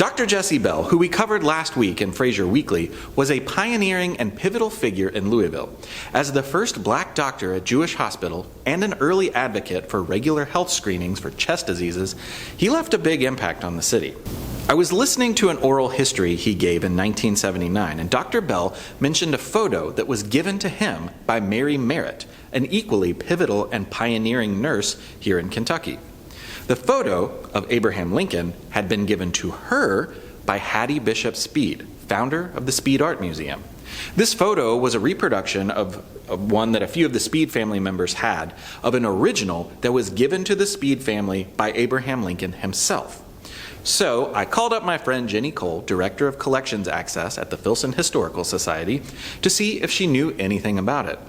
Dr. Jessie Bell, who we covered last week in Fraser Weekly, was a pioneering and pivotal figure in Louisville. As the first black doctor at Jewish Hospital and an early advocate for regular health screenings for chest diseases, he left a big impact on the city. I was listening to an oral history he gave in 1979, and Dr. Bell mentioned a photo that was given to him by Mary Merritt, an equally pivotal and pioneering nurse here in Kentucky. The photo of Abraham Lincoln had been given to her by Hattie Bishop Speed, founder of the Speed Art Museum. This photo was a reproduction of one that a few of the Speed family members had, of an original that was given to the Speed family by Abraham Lincoln himself. So I called up my friend Jennie Cole, Director of Collections Access at the Filson Historical Society, to see if she knew anything about it.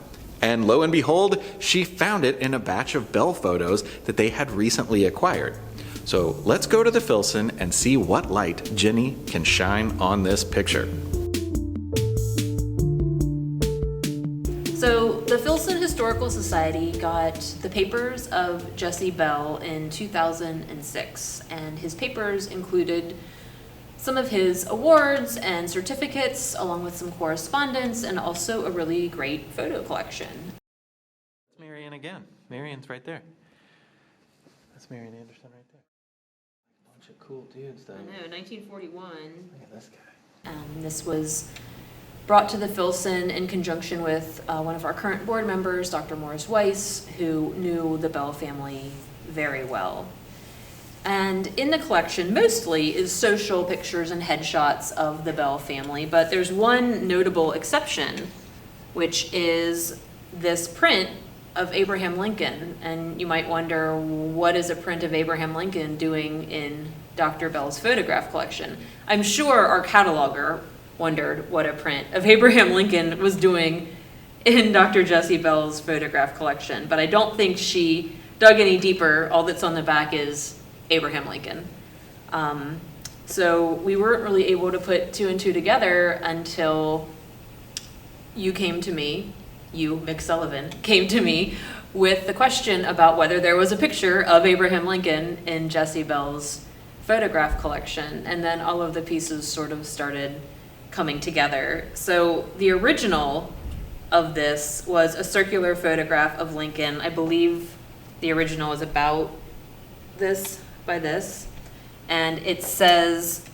And lo and behold, she found it in a batch of Bell photos that they had recently acquired. So let's go to the Filson and see what light Jennie can shine on this picture. So the Filson Historical Society got the papers of Jessie Bell in 2006, and his papers included some of his awards and certificates, along with some correspondence, and also a really great photo collection. That's Marion again. Marion's right there. That's Marion Anderson right there. A bunch of cool dudes, though. I know, 1941. Look at this guy. This was brought to the Filson in conjunction with one of our current board members, Dr. Morris Weiss, who knew the Bell family very well. And in the collection, mostly is social pictures and headshots of the Bell family, but there's one notable exception, which is this print of Abraham Lincoln. And you might wonder, what is a print of Abraham Lincoln doing in Dr. Bell's photograph collection? I'm sure our cataloger wondered what a print of Abraham Lincoln was doing in Dr. Jessie Bell's photograph collection, but I don't think she dug any deeper. All that's on the back is Abraham Lincoln. So we weren't really able to put two and two together until you came to me, Mick Sullivan, came to me with the question about whether there was a picture of Abraham Lincoln in Jessie Bell's photograph collection, and then all of the pieces sort of started coming together. So the original of this was a circular photograph of Lincoln. I believe the original is about this by this, and it says,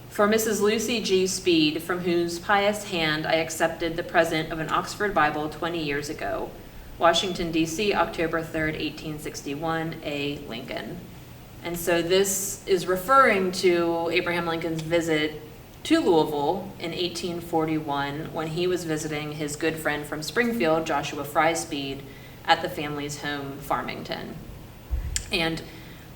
"For Mrs. Lucy G. Speed, from whose pious hand I accepted the present of an Oxford Bible 20 years ago. Washington, D.C., October 3rd, 1861, A. Lincoln." And so this is referring to Abraham Lincoln's visit to Louisville in 1841 when he was visiting his good friend from Springfield, Joshua Fry Speed, at the family's home, Farmington. And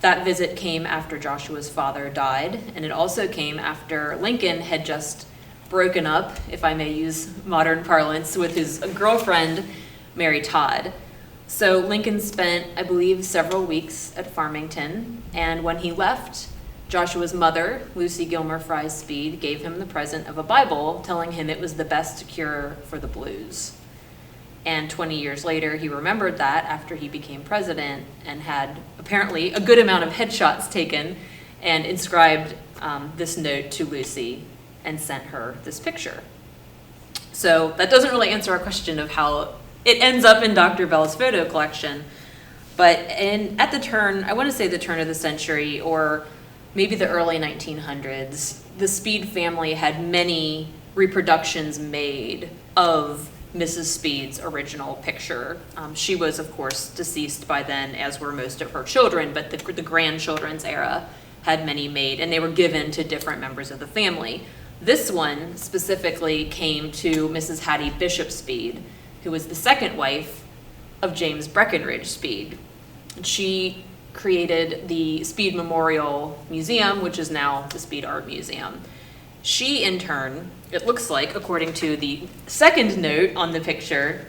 that visit came after Joshua's father died, and it also came after Lincoln had just broken up, if I may use modern parlance, with his girlfriend, Mary Todd. So Lincoln spent, I believe, several weeks at Farmington, and when he left, Joshua's mother, Lucy Gilmer Fry Speed, gave him the present of a Bible, telling him it was the best cure for the blues. And 20 years later, he remembered that after he became president and had apparently a good amount of headshots taken and inscribed this note to Lucy and sent her this picture. So that doesn't really answer our question of how it ends up in Dr. Bell's photo collection. But at the turn, I want to say the turn of the century, or maybe the early 1900s, the Speed family had many reproductions made of Mrs. Speed's original picture. She was, of course, deceased by then, as were most of her children, but the grandchildren's era had many made, and they were given to different members of the family. This one specifically came to Mrs. Hattie Bishop Speed, who was the second wife of James Breckinridge Speed. She created the Speed Memorial Museum, which is now the Speed Art Museum. She, in turn, it looks like, according to the second note on the picture,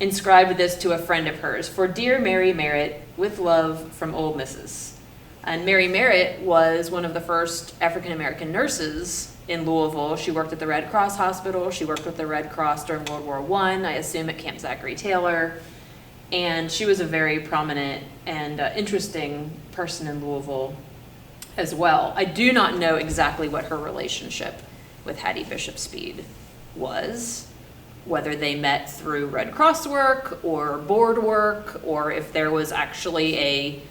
inscribed this to a friend of hers: "For dear Mary Merritt, with love from old Mrs." And Mary Merritt was one of the first African-American nurses in Louisville. She worked at the Red Cross Hospital. She worked with the Red Cross during World War I assume at Camp Zachary Taylor. And she was a very prominent and interesting person in Louisville as well. I do not know exactly what her relationship with Hattie Bishop Speed was, whether they met through Red Cross work or board work, or if there was actually a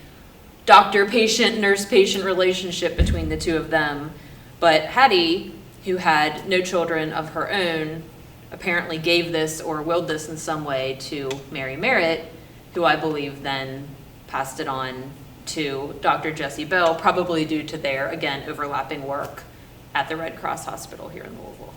doctor-patient, nurse-patient relationship between the two of them. But Hattie, who had no children of her own, apparently gave this or willed this in some way to Mary Merritt, who I believe then passed it on to Dr. Jesse Bell, probably due to their, again, overlapping work at the Red Cross Hospital here in Louisville.